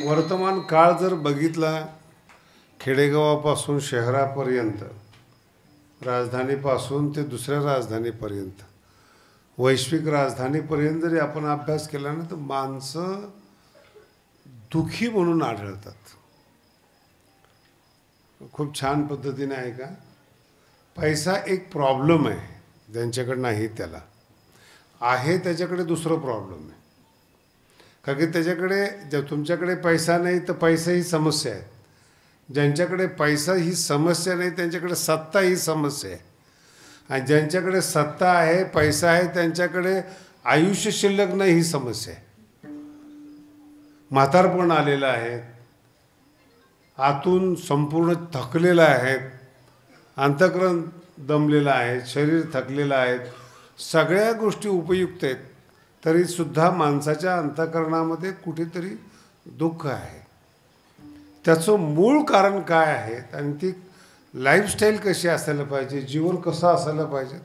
वर्तमान काळ जर बघितला, खेडेगावापासून शहरापर्यंत, राजधानीपासून ते दुसऱ्या राजधानीपर्यंत, वैश्विक राजधानीपर्यंत जरी आपण अभ्यास केला ना, तर माणसं दुःखी म्हणून आढळतात. खूप छान पद्धतीने आहे का, पैसा एक प्रॉब्लेम आहे, ज्यांच्याकडे नाही त्याला आहे त्याच्याकडे दुसरं प्रॉब्लेम आहे. कारण की त्याच्याकडे जर तुमच्याकडे पैसा नाही तर पैसा ही समस्या आहे. ज्यांच्याकडे पैसा ही समस्या नाही त्यांच्याकडे सत्ता ही समस्या आहे. आणि ज्यांच्याकडे सत्ता आहे, पैसा आहे, त्यांच्याकडे आयुष्य शिल्लक नाही ही समस्या आहे. म्हातारपण आलेलं आहे, आतून संपूर्ण थकलेलं आहे, अंतःकरण दमलेलं आहे, शरीर थकलेलं आहे, सगळ्या गोष्टी उपयुक्त आहेत, तरीसुद्धा माणसाच्या अंतःकरणामध्ये कुठेतरी दुःख आहे. त्याचं मूळ कारण काय आहे आणि ती लाईफस्टाईल कशी असायला पाहिजे, जीवन कसं असायला पाहिजे,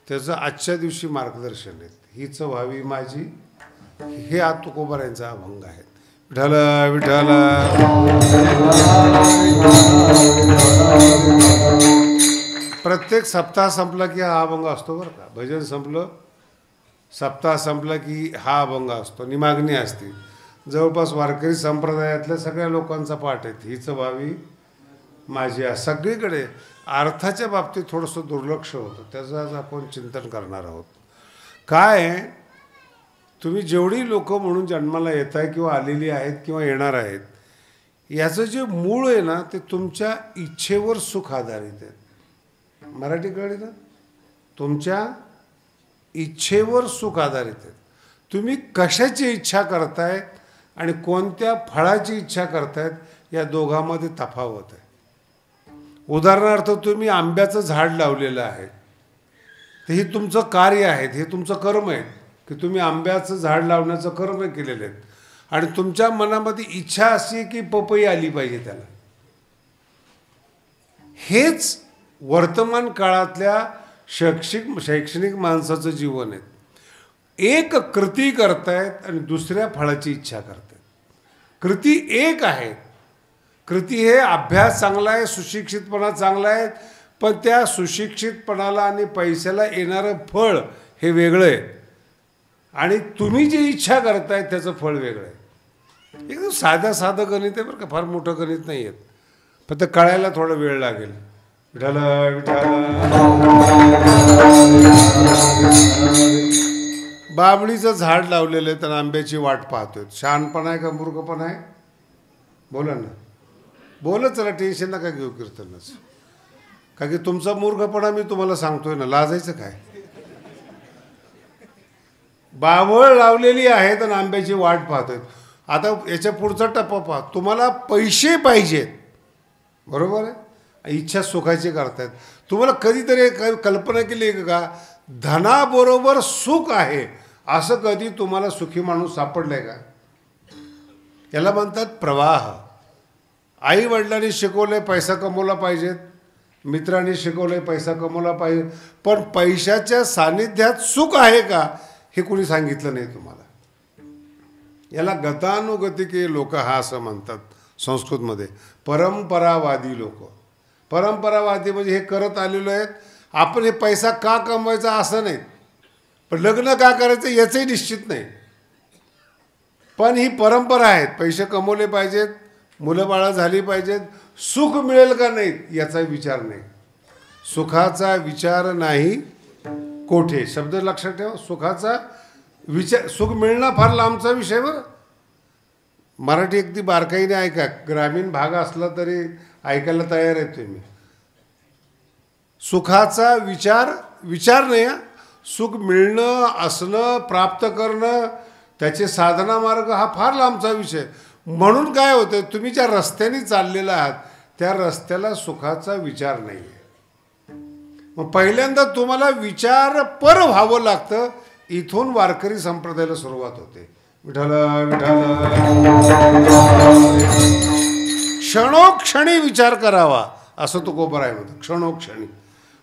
त्याचं आजच्या दिवशी मार्गदर्शन आहे. हीच व्हावी माझी, हे तुकोबारायांचा अभंग आहे. विठ्ठल विठ्ठल. प्रत्येक सप्ताह संपला की हा अभंग असतो बरं का. भजन संपलं, सप्ताह संपला की हा अभंग असतो, निमागणी असते. जवळपास वारकरी संप्रदायातल्या सगळ्या लोकांचा पाठ आहे. हीच व्हावी माझी. सगळीकडे अर्थाच्या बाबतीत थोडंसं दुर्लक्ष होतं, त्याचं आज आपण चिंतन करणार आहोत. काय तुम्ही जेवढी लोक म्हणून जन्माला येत आहे किंवा आलेली आहेत किंवा येणार आहेत, याचं जे मूळ आहे ना, ते तुमच्या इच्छेवर सुख आधारित आहे. मराठी कळली ना, तुमच्या इच्छेवर सुख आधारित आहे. तुम्ही कशाची इच्छा करतायत आणि कोणत्या फळाची इच्छा करतायत, या दोघांमध्ये तफावत आहे. उदाहरणार्थ तुम्ही आंब्याचं झाड लावलेलं आहे, तर हे तुमचं कार्य आहे, हे तुमचं कर्म आहे की तुम्ही आंब्याचं झाड लावण्याचं कर्म केलेलं आहे. आणि तुमच्या मनामध्ये इच्छा अशी की पपई आली पाहिजे त्याला. हेच वर्तमान काळातल्या शैक्षणिक माणसाचं जीवन आहे. एक कृती करतायत आणि दुसऱ्या फळाची इच्छा करतायत. कृती एक आहे, कृती हे अभ्यास चांगला आहे, सुशिक्षितपणा चांगला आहे, पण त्या सुशिक्षितपणाला आणि पैशाला येणारं फळ हे वेगळं आहे. आणि तुम्ही जी इच्छा करताय त्याचं फळ वेगळं आहे. एकदम साधं गणित आहे बरं का, फार मोठं गणित नाही आहेत, फक्त कळायला थोडा वेळ लागेल. विठ्ठल विठ्ठल. बाबळीचं झाड लावलेलं आहे तर आंब्याची वाट पाहतोय. शहाणपणा आहे का मूर्खपणा आहे? बोला ना, बोलत चला, टेन्शन नका घेऊ कीर्तनच. का की तुमचा मूर्खपणा मी तुम्हाला सांगतोय ना, लाजायचं काय. बावळ लावलेली आहेत आणि आंब्याची वाट पाहतोय. आता याच्या पुढचा टप्पा पहा. तुम्हाला पैसे पाहिजेत, बरोबर आहे, इच्छा सुखाची करतायत. तुम्हाला कधीतरी कल्पना केली का धनाबरोबर सुख आहे, असं कधी तुम्हाला सुखी माणूस सापडलाय का? याला म्हणतात प्रवाह. आई वडिलांनी शिकवलंय पैसा कमवला पाहिजेत, मित्रांनी शिकवलंय पैसा कमवला पाहिजे, पण पैशाच्या सानिध्यात सुख आहे का हे कोणी सांगितलं नाही तुम्हाला. याला गतानुगतिके लोक हा असं म्हणतात संस्कृतमध्ये. परंपरावादी लोक. परंपरावादी म्हणजे हे करत आलेलो आहेत. आपण हे पैसा का कमवायचा असं नाही, पण लग्न का करायचं याचंही निश्चित नाही, पण ही परंपरा आहेत. पैसे कमवले पाहिजेत, मुलं बाळं झाली पाहिजेत, सुख मिळेल का नाही याचा विचार नाही. सुखाचा विचार नाही कोठे. शब्द लक्षात ठेवा, सुखाचा विचार. सुख मिळणं फार लांबचा विषय बरं. मराठी अगदी बारकाईने ऐका, ग्रामीण भाग असला तरी ऐकायला तयार आहे तुम्ही. सुखाचा विचार नाही, सुख मिळणं, असणं, प्राप्त करणं, त्याचे साधना मार्ग हा फार लांबचा विषय. म्हणून काय होतं, तुम्ही ज्या रस्त्याने चाललेला आहात त्या रस्त्याला सुखाचा विचार नाही आहे. मग पहिल्यांदा तुम्हाला विचारपर व्हावं लागतं. इथून वारकरी संप्रदायाला सुरुवात होते. विठ्ठल विठ्ठल. क्षणोक्षणी विचार करावा असं तुकोबाराय म्हणतो, क्षणोक्षणी.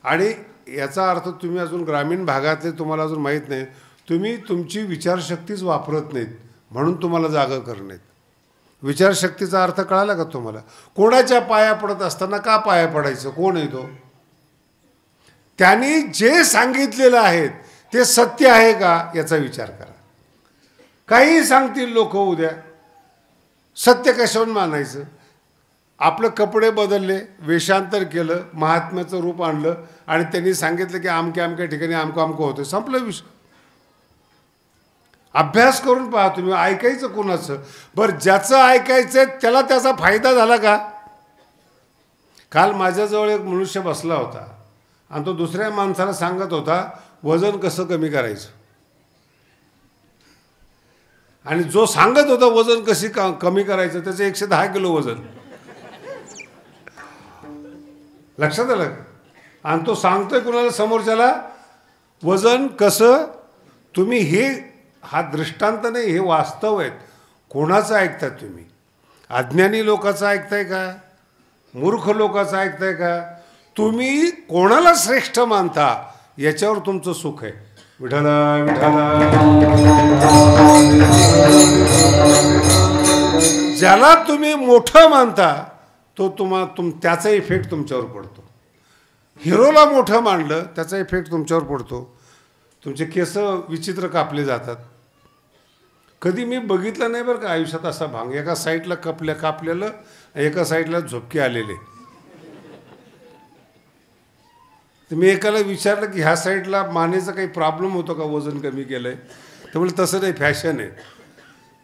आणि याचा अर्थ तुम्ही अजून ग्रामीण भागातले, तुम्हाला अजून माहीत नाही, तुम्ही तुमची विचारशक्तीच वापरत नाहीत म्हणून तुम्हाला जागा करण्यात. विचारशक्तीचा अर्थ कळाला का तुम्हाला? कोणाच्या पाया पडत असताना का पाया पडायचं? कोण आहे तो? त्यांनी जे सांगितलेलं आहे ते सत्य आहे का याचा विचार करा. काही सांगतील लोक उद्या, सत्य कशावरून मानायचं? आपलं कपडे बदलले, वेषांतर केलं, महात्म्याचं रूप आणलं आणि त्यांनी सांगितलं की अमक्या अमक्या ठिकाणी अमकं अमकं होतं, संपलं विषय. अभ्यास करून पहा तुम्ही. ऐकायचं कोणाचं? बरं, ज्याचं ऐकायचं त्याला त्याचा फायदा झाला का? काल माझ्याजवळ एक मनुष्य बसला होता आणि तो दुसऱ्या माणसाला सांगत होता वजन कसं कमी करायचं. आणि जो सांगत होता वजन कशी कमी करायचं त्याचं 110 किलो वजन. लक्षात आलं? आणि तो सांगतोय कुणाला? समोरच्याला. वजन कसं? तुम्ही हे, हा दृष्टांत नाही, हे वास्तव आहेत. कोणाचं ऐकताय तुम्ही? अज्ञानी लोकांचं ऐकताय का? मूर्ख लोकांचं ऐकताय का? तुम्ही कोणाला श्रेष्ठ मानता याच्यावर तुमचं सुख आहे. विठ्ठल विठ्ठल. ज्याला तुम्ही मोठं मानता तो त्याचा इफेक्ट तुमच्यावर पडतो. हिरोला मोठं मानलं त्याचा इफेक्ट तुमच्यावर पडतो. तुमचे केस विचित्र कापले जातात. कधी मी बघितलं नाही बरं का आयुष्यात असा भांग. एका साईडला कापलेलं, एका साईडला झोपके आलेले. तर मी एकाला विचारलं की ह्या साईडला मानेचा काही प्रॉब्लेम होतो का, वजन कमी केलं आहे? तर म्हणजे तसं नाही, फॅशन आहे.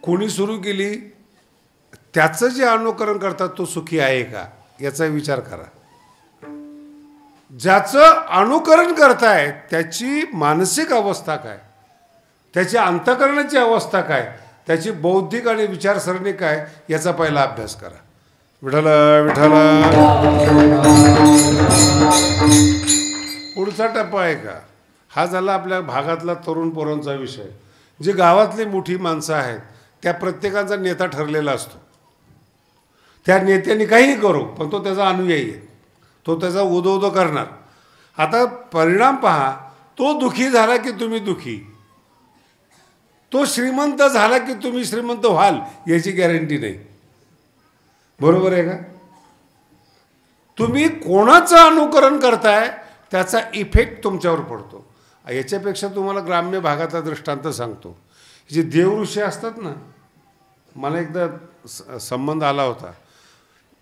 कोणी सुरू केली? त्याचं जे अनुकरण करतात तो सुखी आहे का याचा विचार करा. ज्याचं अनुकरण करताय त्याची मानसिक अवस्था काय, त्याची अंतःकरणाची अवस्था काय, त्याची बौद्धिक आणि विचारसरणी काय याचा पहिला अभ्यास करा. विठ्ठल विठ्ठल. पुढचा टप्पा आहे का? हा झाला आपल्या भागातला तरुण पोरांचा विषय. जे गावातली मोठी माणसं आहेत त्या प्रत्येकाचा नेता ठरलेला असतो. त्या नेत्याने काही करू पण तो त्याचा अनुयायी आहे, तो त्याचा उदो करणार. आता परिणाम पहा, तो दुखी झाला की तुम्ही दुखी, तो श्रीमंत झाला की तुम्ही श्रीमंत व्हाल याची गॅरंटी नाही. बरोबर आहे का? तुम्ही कोणाचं अनुकरण करताय त्याचा इफेक्ट तुमच्यावर पडतो. याच्यापेक्षा तुम्हाला ग्राम्य भागाचा दृष्टांत सांगतो. जे देवऋषी असतात ना, मला एकदा संबंध आला होता.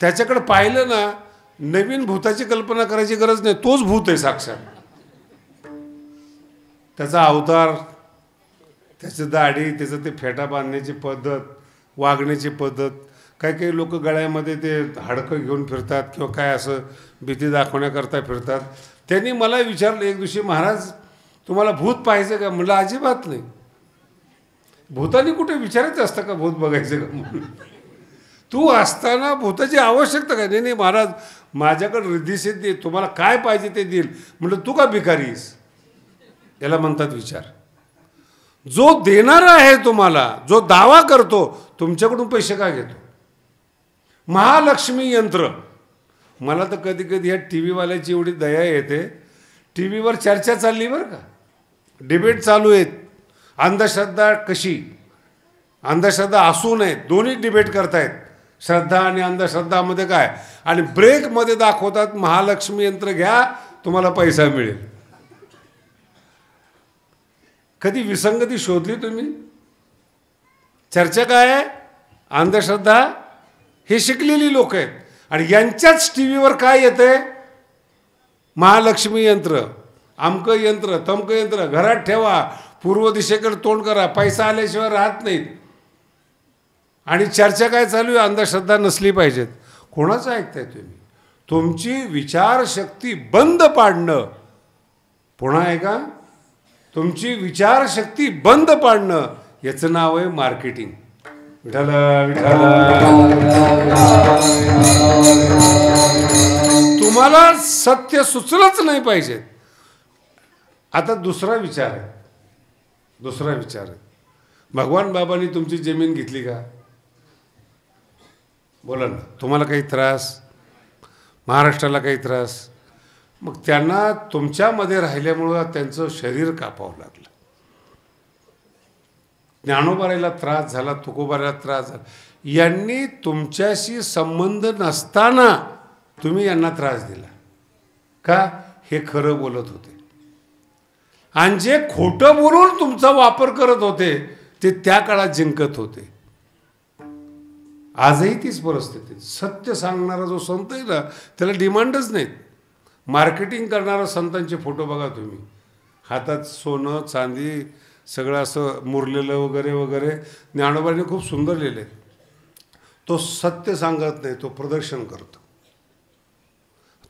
त्याच्याकडे पाहिलं ना, नवीन भूताची कल्पना करायची गरज नाही, तोच भूत आहे साक्षात. त्याचा अवतार, त्याची दाढी, त्याचं ते फेटा बांधण्याची पद्धत, वागण्याची पद्धत. काही लोक गळ्यामध्ये ते हाडकं घेऊन फिरतात किंवा काय असं भीती दाखवण्याकरता फिरतात. त्यांनी मला विचारलं एक दिवशी, महाराज तुम्हाला भूत पाहायचं का? म्हणलं अजिबात नाही. भूतानी कुठे विचारायचं असतं का भूत बघायचं का म्हणून? तू असताना भूताची आवश्यकता काय? नाही महाराज माझ्याकडे रिद्धिसिद्धी, तुम्हाला काय पाहिजे ते देईल. म्हटलं तू का भिकारीस? याला म्हणतात विचार. जो देणारा आहे तुम्हाला, जो दावा करतो, तुमच्याकडून पैसे का घेतो? महालक्ष्मी यंत्र. मला तर कधी कधी ह्या टी व्हीवाल्याची एवढी दया येते. टी व्हीवर चर्चा चालली बरं का, डिबेट चालू आहेत. अंधश्रद्धा कशी, अंधश्रद्धा असू नये, दोन्ही डिबेट करतायत. श्रद्धा आणि अंधश्रद्धामध्ये काय, आणि ब्रेकमध्ये दाखवतात महालक्ष्मी यंत्र घ्या तुम्हाला पैसा मिळेल. कधी विसंगती शोधली तुम्ही? चर्चा काय आहे? अंधश्रद्धा. हे शिकलेली लोक आहेत आणि यांच्याच टी व्हीवर काय येतंय? महालक्ष्मी यंत्र, अमकं यंत्र, तमकं यंत्र, घरात ठेवा, पूर्व दिशेकडे तोंड करा, पैसा आल्याशिवाय राहत नाहीत. आणि चर्चा काय चालू आहे? अंधश्रद्धा नसली पाहिजेत. कोणाचं ऐकताय तुम्ही? तुमची विचारशक्ती बंद पाडणं. पुन्हा आहे का? तुमची विचारशक्ती बंद पाडणं याचं नाव आहे मार्केटिंग. विठ्ठल विठ्ठल. तुम्हाला सत्य सुचलंच नाही पाहिजे. आता दुसरा विचार आहे, दुसरा विचार आहे. भगवान बाबांनी तुमची जमीन घेतली का? बोला ना. तुम्हाला काही त्रास? महाराष्ट्राला काही त्रास? मग त्यांना तुमच्यामध्ये राहिल्यामुळं त्यांचं शरीर कापावं लागलं. ज्ञानोबारायला त्रास झाला, तुकोबारायला त्रास झाला, यांनी तुमच्याशी संबंध नसताना तुम्ही यांना त्रास दिला का? हे खरं बोलत होते. आणि जे खोटं बोलून तुमचा वापर करत होते ते त्या काळात जिंकत होते. आजही तीच परिस्थिती. सत्य सांगणारा जो संत आहे ना त्याला डिमांडच नाहीत. मार्केटिंग करणारा संतांचे फोटो बघा तुम्ही, हातात सोनं चांदी सगळं असं मुरलेलं वगैरे वगैरे. ज्ञानोबाने खूप सुंदर लिहिले. तो सत्य सांगत नाही, तो प्रदर्शन करतो.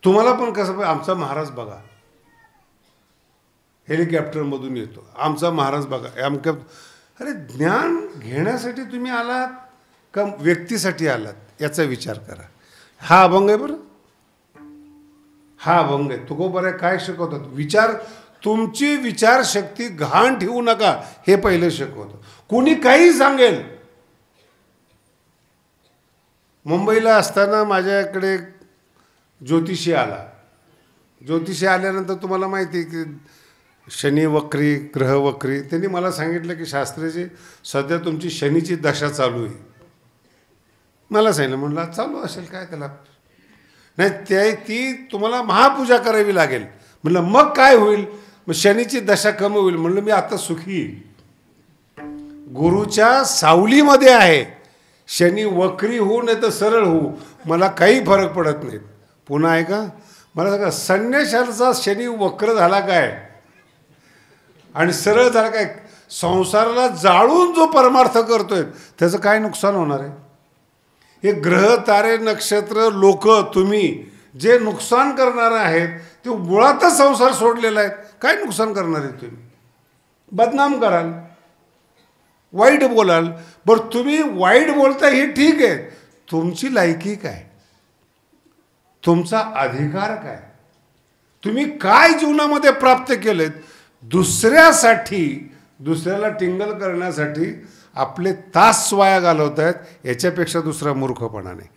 तुम्हाला पण कसं, आमचा महाराज बघा हेलिकॉप्टरमधून येतो, आमचा महाराज बघा अमक्या. अरे ज्ञान घेण्यासाठी तुम्ही आलात का व्यक्तीसाठी आलात याचा विचार करा. हा अभंग आहे बरं, हा अभंग आहे. तुकोबाराय काय शिकवतात? विचार, तुमची विचारशक्ती घाण ठेवू नका हे पहिलं शिकवतं. कोणी काही सांगेल. मुंबईला असताना माझ्याकडे ज्योतिषी आला. ज्योतिषी आल्यानंतर तुम्हाला माहिती आहे की शनी वक्री, ग्रह वक्री. त्यांनी मला सांगितलं की शास्त्रीजी सध्या तुमची शनीची दशा चालू आहे. मला सांगितलं, म्हणलं चालू असेल काय त्याला, नाही ती तुम्हाला महापूजा करावी लागेल. म्हणलं मग काय होईल? मग शनीची दशा कमी होईल. म्हणलं मी आता सुखी, गुरुच्या सावलीमध्ये आहे. शनी वक्री होऊ नाही तर सरळ होऊ मला काही फरक पडत नाही. पुन्हा आहे का मला सांगा, संन्याशाचा शनी वक्र झाला काय आणि सरळ झाला काय? संसाराला जाळून जो परमार्थ करतोय त्याचं काय नुकसान होणार आहे? हे ग्रह तारे नक्षत्र लोक तुम्ही जे नुकसान करणार आहेत ते मुळातच संसार सोडलेला आहे. काय नुकसान करणार आहे? तुम्ही बदनाम कराल, वाईट बोलाल. बरं तुम्ही वाईट बोलता हे ठीक आहे, तुमची लायकी काय? तुमचा अधिकार काय? तुम्ही काय जीवनामध्ये प्राप्त केलेत? दुसऱ्यासाठी, दुसऱ्याला टिंगल करण्यासाठी आपले तास वाया घालवत आहेत. याच्यापेक्षा दुसरा मूर्खपणा नाही.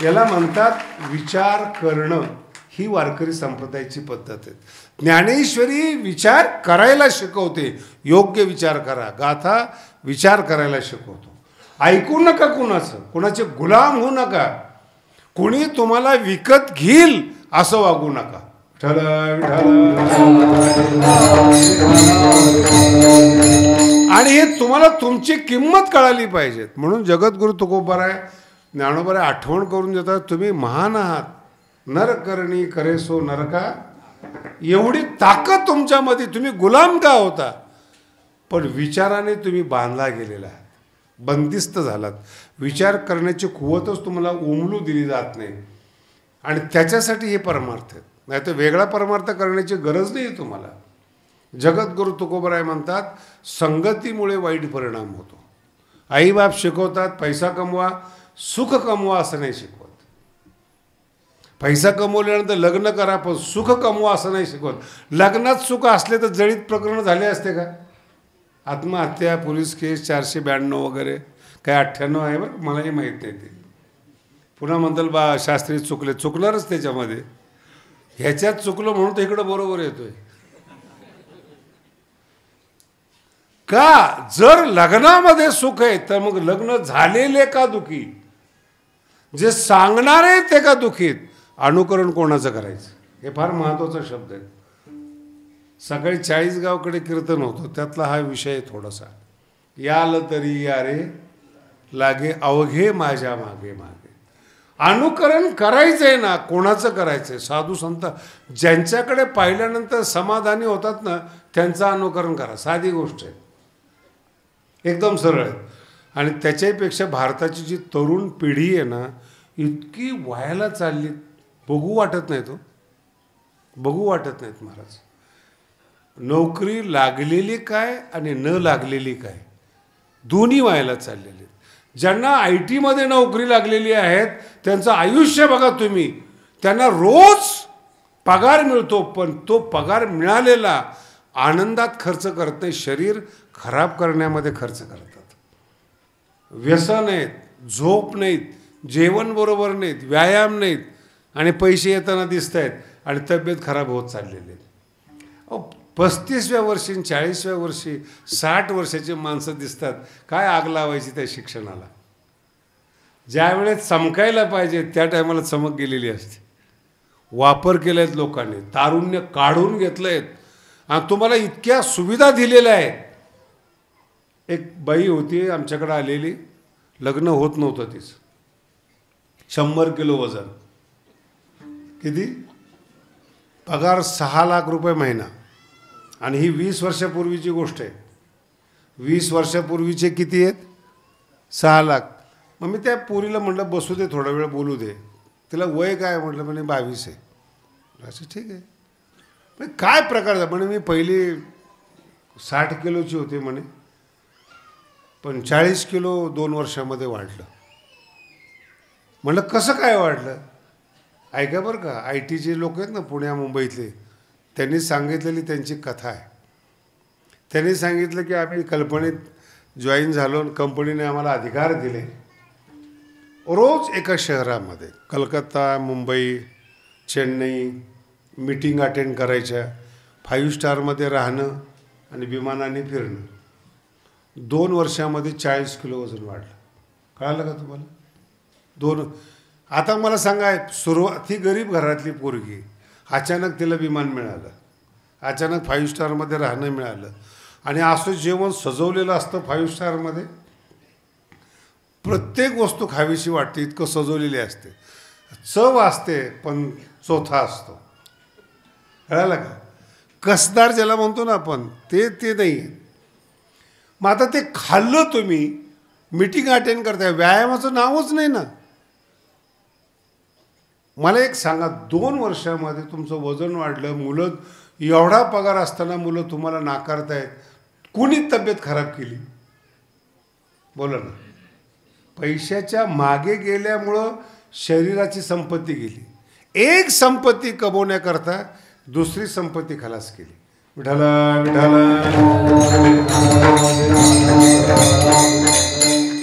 याला म्हणतात विचार करणं. ही वारकरी संप्रदायाची पद्धत आहे. ज्ञानेश्वरी विचार करायला शिकवते. योग्य विचार करा. गाथा विचार करायला शिकवतो. ऐकू नका कुणाचं, कुणाचे गुलाम होऊ नका. कुणी तुम्हाला विकत घेईल असं वागू नका. आणि हे तुम्हाला तुमची किंमत कळाली पाहिजे. म्हणून जगद्गुरु तुकोबाराय, ज्ञानोबाराय आठवण करून देतात, तुम्ही महान आहात. नर करणी करे सो नरका. एवढी ताकद तुमच्यामध्ये, तुम्ही गुलाम का होता? पण विचाराने तुम्ही बांधला गेलेला आहात, बंदिस्त झालात. विचार करण्याची कुवतच तुम्हाला उमलू दिली जात नाही. आणि त्याच्यासाठी हे परमार्थ आहेत. नाही तर वेगळा परमार्थ करण्याची गरज नाही तुम्हाला. जगद्गुरु तुकोबाराय म्हणतात संगतीमुळे वाईट परिणाम होतो. आईबाप शिकवतात पैसा कमवा, सुख कमवा असं नाही शिकवत. पैसा कमवल्यानंतर लग्न करा पण सुख कमवा असं नाही शिकवत. लग्नात सुख असले तर जळीत प्रकरण झाले असते का? आत्महत्या, पोलीस केस 492 वगैरे, काय 98 आहे बरं, मलाही माहीत नाही ते. पुन्हा म्हणताल बा शास्त्री चुकले, चुकणारच त्याच्यामध्ये. ह्याच्यात चुकलो म्हणून तर इकडं बरोबर येतोय का? जर लग्नामध्ये सुख आहे तर मग लग्न झालेले का दुखी, जे सांगणारे ते का दुखीत? अनुकरण कोणाचं करायचं हे फार महत्त्वाचा शब्द आहे. सकाळी 40 गावकडे कीर्तन होतं, त्यातला हा विषय थोडासा. याल तरी या रे लागे अवघे माझ्या मागे मागे. अनुकरण करायचंय ना, कोणाचं करायचंय? साधू संत ज्यांच्याकडे पाहिल्यानंतर समाधानी होतात ना त्यांचं अनुकरण करा. साधी गोष्ट आहे, एकदम सरळ आहे. आणि त्याच्यापेक्षा भारताची जी तरुण पिढी आहे ना इतकी व्हायला चालली, बघू वाटत नाही. तो बघू वाटत नाहीत महाराज. नोकरी लागलेली काय आणि न लागलेली काय दोन्ही व्हायला चाललेली. ज्यांना IT मध्ये नोकरी लागलेली आहेत त्यांचं आयुष्य बघा तुम्ही. त्यांना रोज पगार मिळतो पण तो पगार मिळालेला आनंदात खर्च करत नाही, शरीर खराब करण्यामध्ये खर्च करतात. व्यसन आहेत, झोप नाहीत, जेवण बरोबर नाहीत, व्यायाम नाहीत आणि पैसे येताना दिसत आहेत आणि तब्येत खराब होत चाललेली आहे. 35व्या वर्षी 40व्या वर्षी 60 वर्षाची माणसं दिसतात. काय आग लावायची त्या शिक्षणाला? ज्या वेळेस चमकायला पाहिजे त्या टायमाला चमक गेलेली असते. वापर केले आहेत लोकांनी, तारुण्य काढून घेतलं आहेत आणि तुम्हाला इतक्या सुविधा दिलेल्या आहेत. एक बाई होती आमच्याकडे आलेली, लग्न होत नव्हतं तिचं, 100 किलो वजन, किती पगार, 6 लाख रुपये महिना. आणि ही 20 वर्षापूर्वीची गोष्ट आहे. 20 वर्षापूर्वीचे किती आहेत? 6 लाख. मग मी त्या पोरीला म्हटलं बसू दे, थोडा वेळ बोलू दे. तिला वय काय म्हटलं? म्हणे 22 आहे. असं ठीक आहे. पण काय प्रकार झाला? म्हणे मी पहिली 60 किलोची होते म्हणे, पण 40 किलो 2 वर्षामध्ये वाढलं. म्हणलं कसं काय वाढलं? ऐका बरं का, IT चे लोक आहेत ना पुण्या मुंबईतले, त्यांनी सांगितलेली त्यांची कथा आहे. त्यांनी सांगितलं की आम्ही कल्पनेत जॉईन झालो आणि कंपनीने आम्हाला अधिकार दिले. रोज एका शहरामध्ये, कलकत्ता, मुंबई, चेन्नई, मीटिंग अटेंड करायच्या, 5 स्टारमध्ये राहणं आणि विमानाने फिरणं. 2 वर्षामध्ये 40 किलो वजन वाढलं. कळालं का तुम्हाला? 2. आता मला सांगा, सुरुवात ही गरीब घरातली पोरगी, अचानक तिला विमान मिळालं, अचानक 5 स्टारमध्ये राहणं मिळालं, आणि असं जेवण सजवलेलं असतं 5 स्टारमध्ये, प्रत्येक वस्तू खावीशी वाटते, इतकं सजवलेली असते, चव असते, पण चोथा असतो. कळालं का? कसदार ज्याला म्हणतो ना आपण, ते नाही. मग आता ते खाल्लं तुम्ही, मीटिंग अटेंड करताय, व्यायामाचं नावच नाही ना. मला एक सांगा, 2 वर्षामध्ये तुमचं वजन वाढलं, मुलं एवढा पगार असताना मुलं तुम्हाला नाकारतायत, कुणी तब्येत खराब केली? बोला ना. पैशाच्या मागे गेल्यामुळं शरीराची संपत्ती गेली. एक संपत्ती कमवण्याकरता दुसरी संपत्ती खलास केली. विठाला विठाला.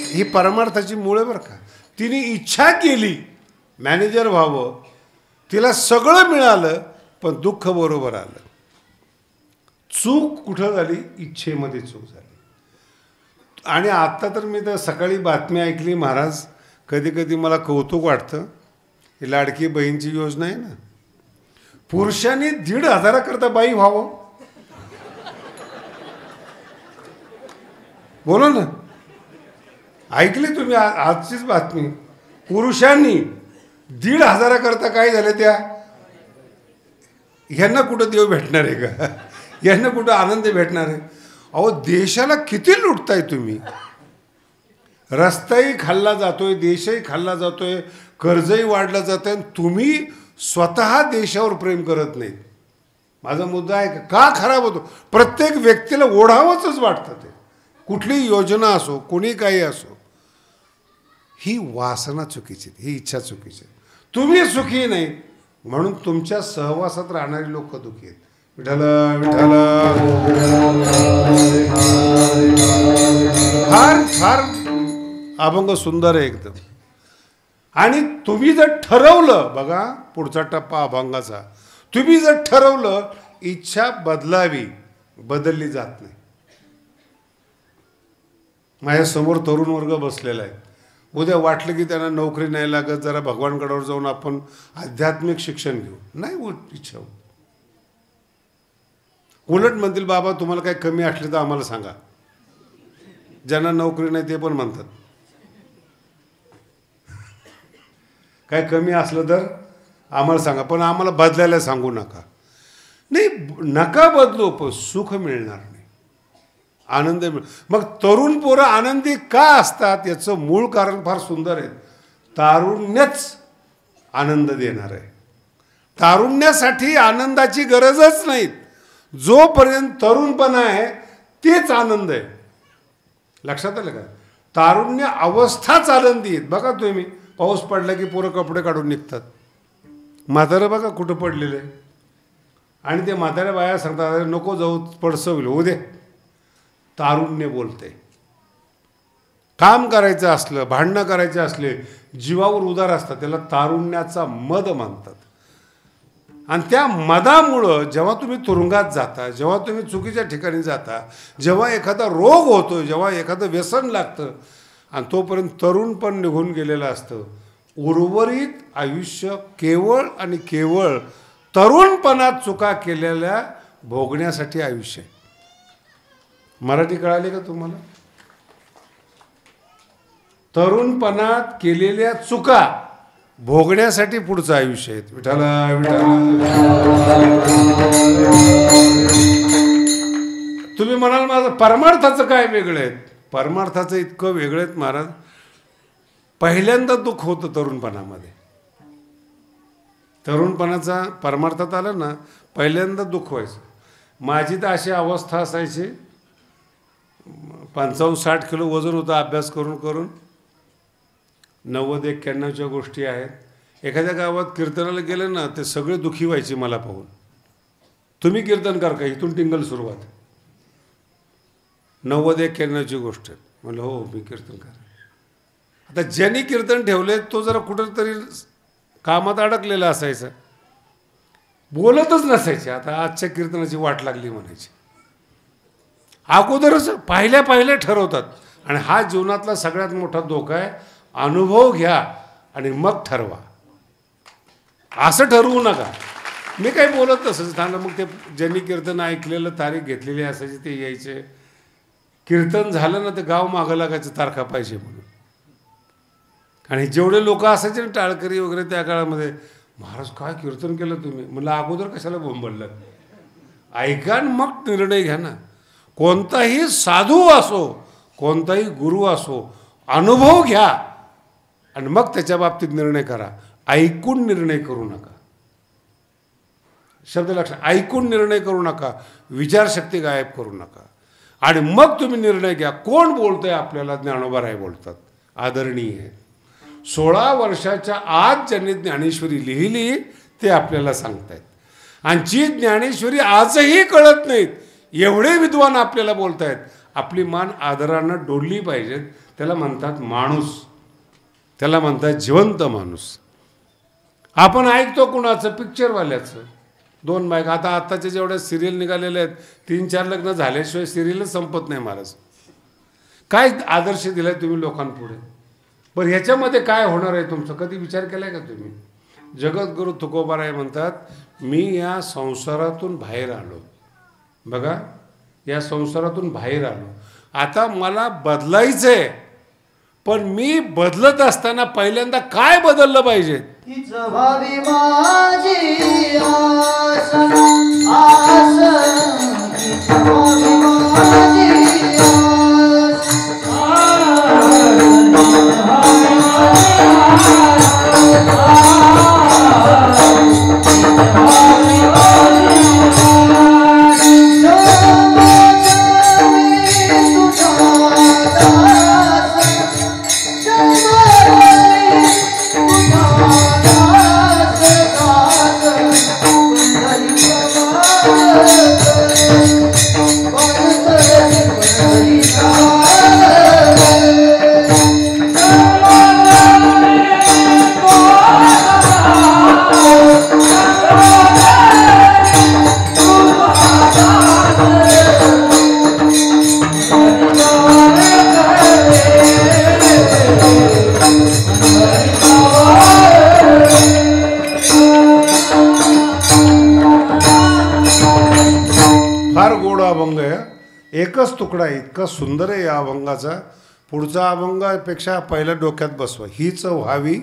ही परमार्थाची मुळे बरं का. तिने इच्छा केली मॅनेजर व्हावं, तिला सगळं मिळालं, पण दुःख बरोबर आलं. चूक कुठं झाली? इच्छेमध्ये चूक झाली. आणि आत्ता तर मी तर सकाळी बातमी ऐकली महाराज, कधी कधी मला कौतुक वाटतं. ही लाडकी बहीणची योजना आहे ना, पुरुषांनी 1,500 करता बाई व्हावं. बोला ना, ऐकली तुम्ही आजचीच बातमी? पुरुषांनी 1,500 करता काय झालं? त्या ह्यांना कुठं देव भेटणार आहे का? यांना कुठं आनंद भेटणार आहे? अहो, देशाला किती लुटताय तुम्ही. रस्ताही खाल्ला जातोय, देशही खाल्ला जातोय, कर्जही वाढलं जातं आहे, तुम्ही स्वतः देशावर प्रेम करत नाहीत. माझा मुद्दा आहे का खराब होतो? प्रत्येक व्यक्तीला ओढावंच वाटतं. ते कुठलीही योजना असो, कोणी काही असो, ही वासना चुकीची, ही इच्छा चुकीची. तुम्ही सुखी नाही म्हणून तुमच्या सहवासात राहणारी लोक दुखी आहेत. विठाला विठाला. फार फार अभंग सुंदर आहे एकदम. आणि तुम्ही जर ठरवलं, बघा पुढचा टप्पा अभंगाचा, तुम्ही जर ठरवलं, इच्छा बदलावी, बदलली जात नाही. माझ्यासमोर तरुण वर्ग बसलेला आहे. उद्या वाटलं की त्यांना नोकरी नाही लागत, जरा भगवानगडावर जाऊन आपण आध्यात्मिक शिक्षण घेऊ, नाही इच्छा होत. उलट म्हणतील, बाबा तुम्हाला काही कमी असले तर आम्हाला सांगा. ज्यांना नोकरी नाही ते पण म्हणतात, काय कमी असलं तर आम्हाला सांगा, पण आम्हाला बदलायला सांगू नका. नाही, नका बदलू, पण सुख मिळणार नाही, आनंद मिळ. मग तरुण पोरं आनंदी का असतात? याचं मूळ कारण फार सुंदर आहे. तारुण्यच आनंद देणार आहे. तारुण्यासाठी आनंदाची गरजच नाही. जोपर्यंत तरुणपणा आहे तेच आनंद आहे. लक्षात आलं का? तारुण्य अवस्थाच आनंदी आहेत. बघा तुम्ही, पाऊस पडला की पोरं कपडे काढून निघतात. म्हातारं बघा कुठं पडलेलं आहे, आणि ते म्हाताऱ्या बाया सांगतात नको जाऊ, पडसं होईल, होऊ दे. तारुण्य बोलते. काम करायचं असलं, भांडणं करायचे असले, जीवावर उदार असतात, त्याला तारुण्याचा मद मानतात. आणि त्या मदामुळं जेव्हा तुम्ही तुरुंगात जाता, जेव्हा तुम्ही चुकीच्या ठिकाणी जाता, जेव्हा एखादा रोग होतो, जेव्हा एखादं व्यसन लागतं, आणि तोपर्यंत तरुण पण निघून गेलेलं असतं, उर्वरित आयुष्य केवळ आणि केवळ तरुणपणात चुका केलेल्या भोगण्यासाठी आयुष्य आहे. मराठी कळाली का तुम्हाला? तरुणपणात केलेल्या चुका भोगण्यासाठी पुढचं आयुष्य आहे. विठाला विठाला. तुम्ही म्हणाल माझं परमार्थाचं काय वेगळं आहे? परमार्थाचं इतकं वेगळं आहे महाराज. पहिल्यांदा दुःख होतं तरुणपणामध्ये. तरुणपणाचा परमार्थात आलं ना, पहिल्यांदा दुःख व्हायचं. माझी तर अशी अवस्था असायची, 55-60 किलो वजन होतं अभ्यास करून करून. 90-91च्या गोष्टी आहेत. एखाद्या गावात कीर्तनाला गेलं ना, ते सगळे दुःखी व्हायचे मला पाहून. तुम्ही कीर्तनकार का? इथून टिंगल सुरुवात. 90-91ची गोष्ट आहे. म्हणलं हो मी कीर्तनकार. आता ज्यांनी कीर्तन ठेवले तो जरा कुठंतरी कामात अडकलेला असायचा, बोलतच नसायचे. आता आजच्या कीर्तनाची वाट लागली म्हणायची. अगोदरच पाहिल्या ठरवतात. आणि हा जीवनातला सगळ्यात मोठा धोका आहे. अनुभव घ्या आणि मग ठरवा. असं ठरवू नका. मी काही बोलत नसायचं थांबा. मग ते ज्यांनी कीर्तन ऐकलेलं, तारीख घेतलेली असायची, ते यायचे. कीर्तन झालं ना तर गाव मागं लागायचं तारखा पाहिजे म्हणून. आणि जेवढे लोक असायचे ना टाळकरी वगैरे त्या काळामध्ये, महाराज काय कीर्तन केलं तुम्ही? म्हणलं अगोदर कशाला बोंबललं? ऐका मग निर्णय घ्या ना. कोणताही साधू असो, कोणताही गुरु असो, अनुभव घ्या आणि मग त्याच्या बाबतीत निर्णय करा. ऐकून निर्णय करू नका. शब्द लक्षात. ऐकून निर्णय करू नका. विचारशक्ती गायब करू नका. आणि मग तुम्ही निर्णय घ्या. कोण बोलतंय आपल्याला? ज्ञानोबा बोलतात, आदरणीय आहे. 16 वर्षाच्या आत ज्यांनी ज्ञानेश्वरी लिहिली ते आपल्याला सांगतायत. आणि जी ज्ञानेश्वरी आजही कळत नाहीत एवढे विद्वान आपल्याला बोलतायत. आपली मान आदरानं डोलली पाहिजेत. त्याला म्हणतात माणूस, त्याला म्हणतात जिवंत माणूस. आपण ऐकतो कुणाचं? पिक्चरवाल्याचं. 2 बायक. आत्ताच्या जेवढ्या सिरियल निघालेल्या आहेत, 3-4 लग्न झाल्याशिवाय सिरियलच संपत नाही महाराज. काय आदर्श दिलाय तुम्ही लोकांपुढे? बरं ह्याच्यामध्ये काय होणार आहे तुमचं? कधी विचार केलाय का तुम्ही? जगद्गुरु तुकोबाराय म्हणतात, मी या संसारातून बाहेर आलो. बघा, या संसारातून बाहेर आलो. आता मला बदलायचंय. पण मी बदलत असताना पहिल्यांदा काय बदललं पाहिजे? एकच तुकडा इतका सुंदर आहे या अभंगाचा. पुढचा अभंगापेक्षा पहिल्या डोक्यात बसवा. हीच व्हावी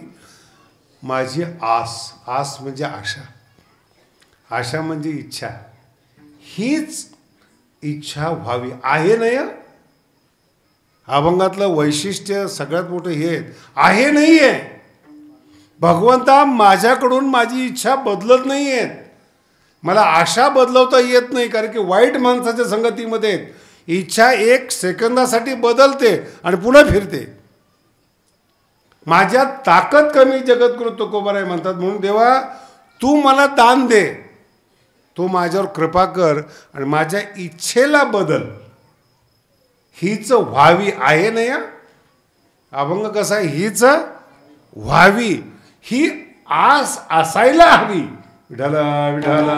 माझी आस. आस म्हणजे आशा. आशा म्हणजे इच्छा. हीच इच्छा व्हावी. आहे नाही. अभंगातलं वैशिष्ट्य सगळ्यात मोठं हे आहे नाही आहे. भगवंता माझ्याकडून माझी इच्छा बदलत नाही आहेत. मला आशा बदलवता येत नाही, कारण की वाईट माणसाच्या संगतीमध्ये इच्छा 1 सेकंदासाठी बदलते आणि पुन्हा फिरते. माझ्यात ताकद कमी. जगद्गुरु तुकोबाराय म्हणतात, म्हणून देवा तू मला दान दे, तू माझ्यावर कृपा कर आणि माझ्या इच्छेला बदल. हीच व्हावी. आहे नाही. अभंग कसा आहे? हीच व्हावी. ही आस असायला हवी. विठाला विठाला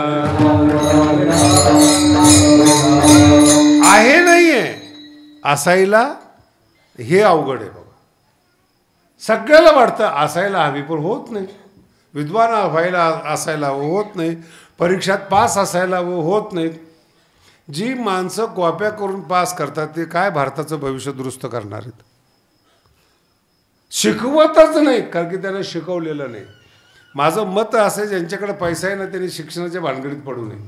आहे नाहीये असायला हे अवघड आहे बाबा. सगळ्याला वाटतं असायला हवी पण होत नाही. विद्वान व्हायला असायला होत नाही. परीक्षात पास असायला होत नाहीत. जी माणसं कॉप्या करून पास करतात ते काय भारताचं भविष्य दुरुस्त करणार आहेत? शिकवतच नाही कारण की त्यांना शिकवलेलं नाही. माझं मत असं ज्यांच्याकडे पैसा आहे ना त्यांनी शिक्षणाच्या भानगडीत पडू नये.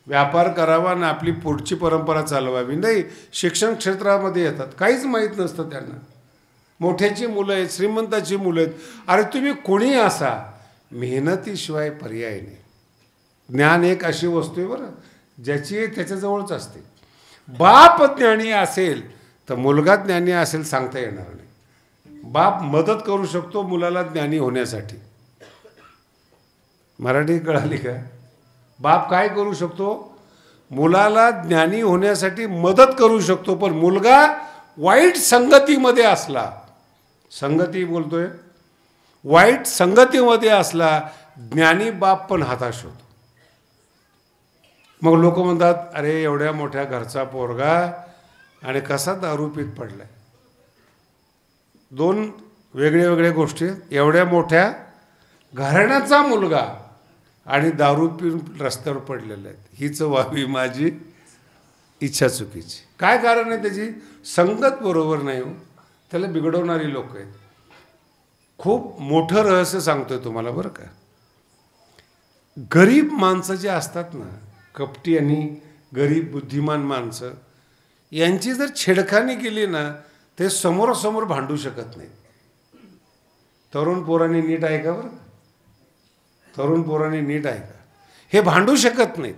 व्यापार करावा आणि आपली पुढची परंपरा चालवावी. नाही शिक्षण क्षेत्रामध्ये येतात काहीच माहीत नसतं त्यांना. मोठ्याची मुलं आहेत श्रीमंताची मुलं आहेत. अरे तुम्ही कोणी असा मेहनतीशिवाय पर्याय नाही. ज्ञान एक अशी वस्तू आहे बरं ज्याची त्याच्याजवळच असते. बाप ज्ञानी असेल तर मुलगा ज्ञानी असेल सांगता येणार नाही. बाप मदत करू शकतो मुलाला ज्ञानी होण्यासाठी. मराठी कळाली का? बाप काय करू शकतो? मुलाला ज्ञानी होण्यासाठी मदत करू शकतो. पण मुलगा वाईट संगतीमध्ये असला, संगती बोलतोय, वाईट संगतीमध्ये असला ज्ञानी बाप पण हताश होतो. मग लोक म्हणतात अरे एवढ्या मोठ्या घरचा पोरगा आणि कसा दारू पीत पडलाय. दोन वेगळ्या वेगळ्या गोष्टी. एवढ्या मोठ्या घराण्याचा मुलगा आणि दारू पिऊन रस्त्यावर पडलेले आहेत. हीच व्हावी माझी इच्छा चुकीची. काय कारण आहे त्याची? संगत बरोबर नाही हो. त्याला बिघडवणारी लोक आहेत. खूप मोठं रहस्य सांगतोय तुम्हाला बरं का. गरीब माणसं जे असतात ना, कपटी आणि गरीब बुद्धिमान माणसं, यांची जर छेडखानी केली ना ते समोरासमोर भांडू शकत नाही. तरुण पोरांनी नीट ऐका बरं. तरुण पोरांनी नीट ऐका. हे भांडू शकत नाहीत.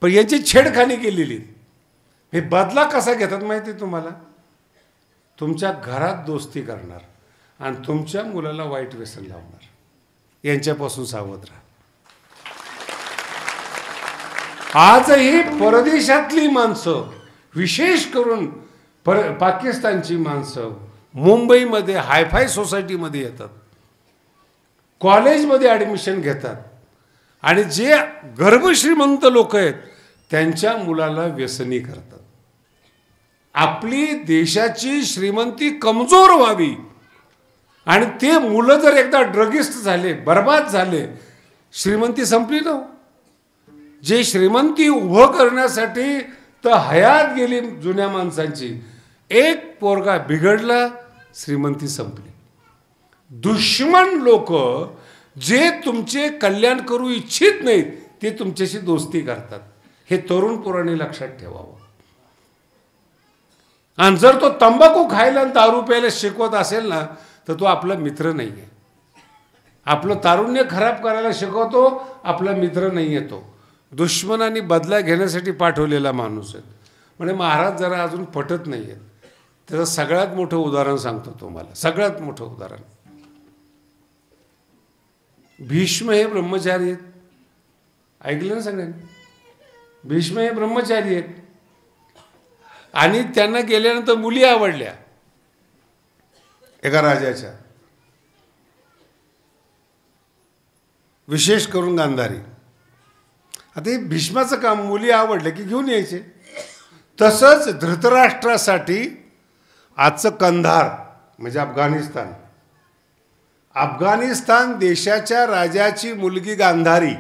पण यांची छेडखानी केलेली. हे बदला कसा घेतात माहिती तुम्हाला? तुमच्या घरात दोस्ती करणार आणि तुमच्या मुलाला वाईट व्यसन लावणार. यांच्यापासून सावध राहा. आजही परदेशातली माणसं विशेष करून पाकिस्तानची माणसं मुंबईमध्ये हायफाय सोसायटीमध्ये येतात. कॉलेजमध्ये ॲडमिशन घेतात आणि जे गर्भश्रीमंत लोक आहेत त्यांच्या मुलाला व्यसनी करतात. आपली देशाची श्रीमंती कमजोर व्हावी आणि ते मुलं जर एकदा ड्रगिस्ट झाले, बर्बाद झाले, श्रीमंती संपली ना. जे श्रीमंती उभं करण्यासाठी तर हयात गेली जुन्या माणसांची. एक पोरगा बिघडला, श्रीमंती संपली. दुश्मन लोक जे तुमचे कल्याण करू इच्छित नाहीत ते तुमच्याशी दोस्ती करतात. हे तरुण पोरांनी लक्षात ठेवावं. आणि जर तो तंबाखू खायला आणि दारू प्यायला शिकवत असेल ना तर तो आपला मित्र नाही आहे. आपलं तारुण्य खराब करायला शिकवतो, आपला मित्र नाही आहे तो. दुश्मनांनी बदला घेण्यासाठी पाठवलेला माणूस आहे. म्हणजे महाराज जरा अजून पटत नाही आहेत. त्याचं सगळ्यात मोठं उदाहरण सांगतो तुम्हाला. सगळ्यात मोठं उदाहरण. भीष्म हे ब्रह्मचारी आहेत. ऐकलं ना सगळ्यांनी? भीष्म हे ब्रह्मचारी आहेत आणि त्यांना गेल्यानंतर मुली आवडल्या एका राजाच्या, विशेष करून गांधारी. आता हे भीष्माचं काम, मुली आवडले की घेऊन यायचे. तसंच धृतराष्ट्रासाठी आजचं कंधार म्हणजे अफगाणिस्तान, अफगाणिस्तान देशाच्या राजाची मुलगी गांधारी,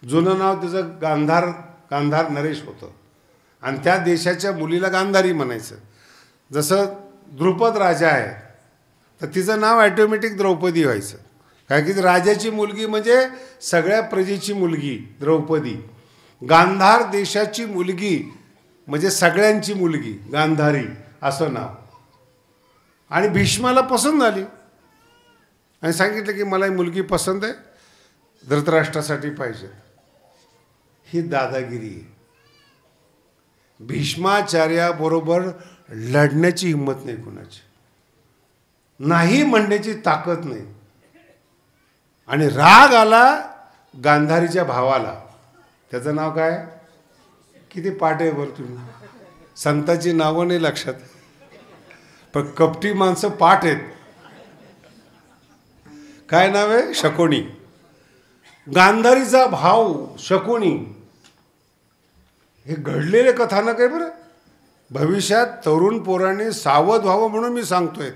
जुनं नाव तिचं गांधार नरेश होतं आणि त्या देशाच्या मुलीला गांधारी म्हणायचं. जसं द्रुपद राजा आहे तर तिचं नाव ॲटोमॅटिक द्रौपदी व्हायचं. काय की राजाची मुलगी म्हणजे सगळ्या प्रजेची मुलगी द्रौपदी. गांधार देशाची मुलगी म्हणजे सगळ्यांची मुलगी गांधारी असं नाव. आणि भीष्माला पसंत आली आणि सांगितलं की मला ही मुलगी पसंत आहे, धृतराष्ट्रासाठी पाहिजे. ही दादागिरी आहे. भीष्माचार्याबरोबर लढण्याची हिंमत नाही कुणाची, नाही म्हणण्याची ताकद नाही. आणि राग आला गांधारीच्या भावाला. त्याचं नाव काय? किती पाठ आहे बरं तुम्ही. संतांची नावं नाही लक्षात पण कपटी माणसं पाठ आहेत. काय नाव आहे? शकोणी. गांधारीचा भाव शकुनी, हे घडलेले कथानक आहे बरं. भविष्यात तरुण पोरांनी सावध व्हावं म्हणून मी सांगतोय.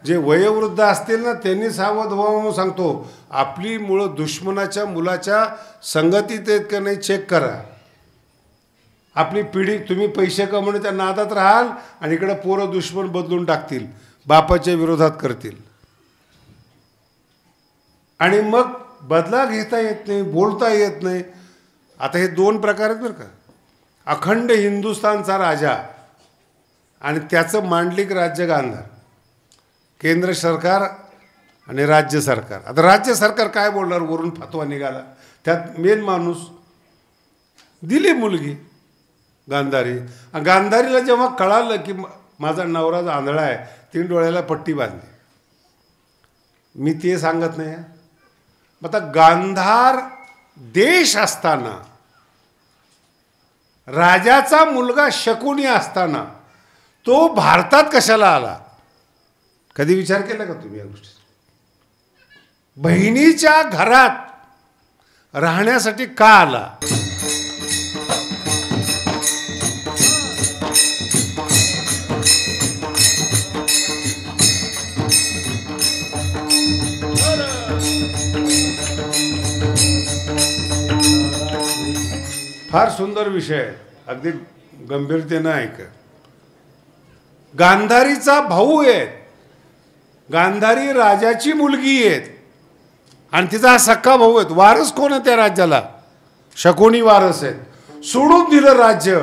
जे वयोवृद्ध असतील ना त्यांनी सावध व्हावं म्हणून सांगतो. आपली मुलं दुश्मनाच्या मुलाच्या संगतीत आहेत का नाही चेक करा. आपली पिढी, तुम्ही पैसे कमवण्याच्या नादात राहाल आणि इकडे पोरं दुश्मन बदलून टाकतील, बापाच्या विरोधात करतील, आणि मग बदला घेता येत नाही, बोलता येत नाही. आता हे दोन प्रकार आहेत बरं का. अखंड हिंदुस्थानचा राजा आणि त्याचं मांडलिक राज्य गांधार, केंद्र सरकार आणि राज्य सरकार. आता राज्य सरकार काय बोलणार, वरून फतवा निघाला. त्यात मेन माणूस दिली मुलगी गांधारी. गांधारीला जेव्हा कळालं की माझा नवरा आंधळा आहे, 3 डोळ्याला पट्टी बांधली. मी ते सांगत नाही. आता गांधार देश असताना, राजाचा मुलगा शकुनी असताना तो भारतात कशाला आला? कधी विचार केला का तुम्ही या गोष्टी? बहिणीच्या घरात राहण्यासाठी का आला? फार सुंदर विषय आहे, अगदी गंभीरतेनं ऐका. गांधारीचा भाऊ आहे, गांधारी राजाची मुलगी आहेत आणि तिचा सक्का भाऊ आहेत. वारस कोण आहे त्या राज्याला? शकुनी वारस आहेत. सोडून दिलं राज्य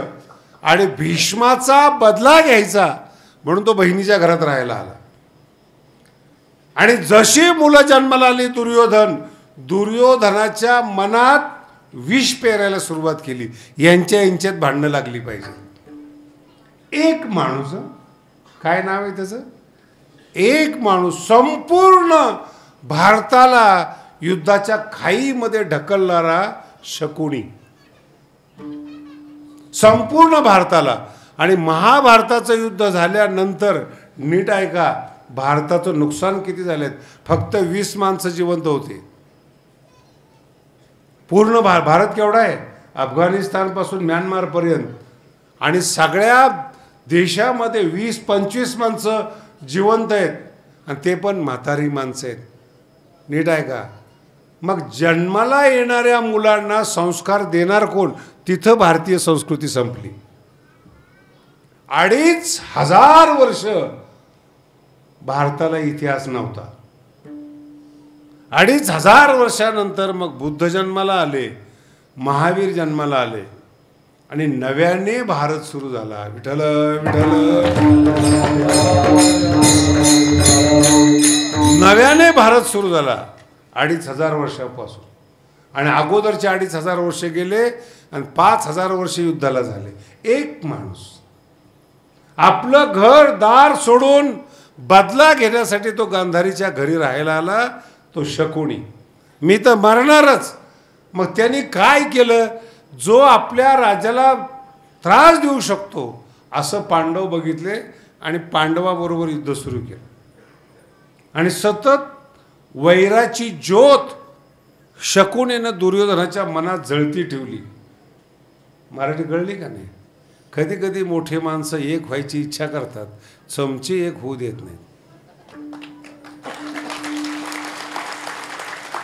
आणि भीष्माचा बदला घ्यायचा म्हणून तो बहिणीच्या घरात राहायला आला. आणि जशी मुलं जन्माला आली दुर्योधनाच्या मनात विष पेरायला सुरुवात केली. यांच्यात भांडणं लागली पाहिजे. एक माणूस, काय नाव आहे त्याचं, एक माणूस संपूर्ण भारताला युद्धाच्या खाईमध्ये ढकलणारा शकुनी, संपूर्ण भारताला. आणि महाभारताचं युद्ध झाल्यानंतर नीट ऐका, भारताचं नुकसान किती झालेत. फक्त 20 माणसं जिवंत होते. पूर्ण भारत केवढा आहे? अफगाणिस्तानपासून म्यानमारपर्यंत, आणि सगळ्या देशामध्ये 20-25 माणसं जिवंत आहेत, आणि ते पण म्हातारी माणसं आहेत. नीट आहे का? मग जन्माला येणाऱ्या मुलांना संस्कार देणार कोण? तिथं भारतीय संस्कृती संपली. 2500 वर्ष भारताला इतिहास नव्हता. 2500 वर्षानंतर मग बुद्ध जन्माला आले, महावीर जन्माला आले, आणि नव्याने भारत सुरू झाला. विठ्ठल विठ्ठल, नव्याने भारत सुरू झाला 2500 वर्षापासून. आणि अगोदरचे 2500 वर्ष गेले आणि 5000 वर्ष युद्धाला झाले. एक माणूस आपलं घर दार सोडून बदला घेण्यासाठी तो गांधारीच्या घरी राहायला आला, तो शकुनी. मी तर मरणारच. मग त्यांनी काय केलं? जो आपल्या राजाला त्रास देऊ शकतो असं पांडव बघितले आणि पांडवाबरोबर युद्ध सुरू केलं. आणि सतत वैराची ज्योत शकुनीनं दुर्योधनाच्या मनात जळती ठेवली. मराठी कळली का नाही? कधी कधी मोठे माणसं एक व्हायची इच्छा करतात, चमचे एक होऊ देत नाहीत.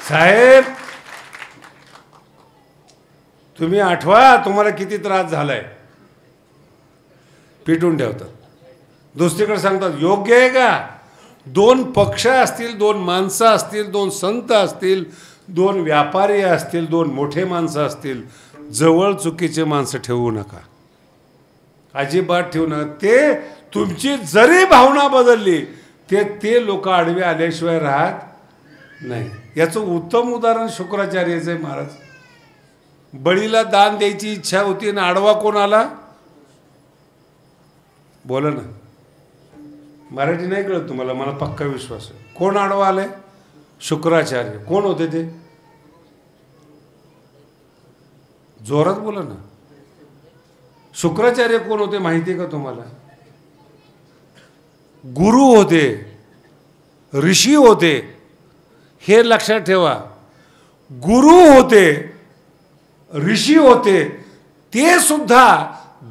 साहेब, तुम्ही आठवा तुम्हाला किती त्रास झालाय. पिटून ठेवतात. दुसरीकडे सांगतात योग्य आहे का? 2 पक्ष असतील, 2 माणसं असतील, 2 संत असतील, 2 व्यापारी असतील, 2 मोठे माणसं असतील, जवळ चुकीचे माणसं ठेवू नका, अजिबात ठेवू नका. ते तुमची जरी भावना बदलली ते लोक आडवे आल्याशिवाय राहत नाही. याचं उत्तम उदाहरण शुक्राचार्याचं आहे. महाराज, बळीला दान द्यायची इच्छा होती आणि आडवा कोण आला? बोला ना. मराठी नाही कळत तुम्हाला? मला पक्का विश्वास आहे. कोण आडवा आलाय? शुक्राचार्य. कोण होते ते? जोरात बोला ना. शुक्राचार्य कोण होते माहिती आहे का तुम्हाला? गुरु होते, ऋषी होते. हे लक्षात ठेवा. गुरु होते, ऋषी होते, ते सुद्धा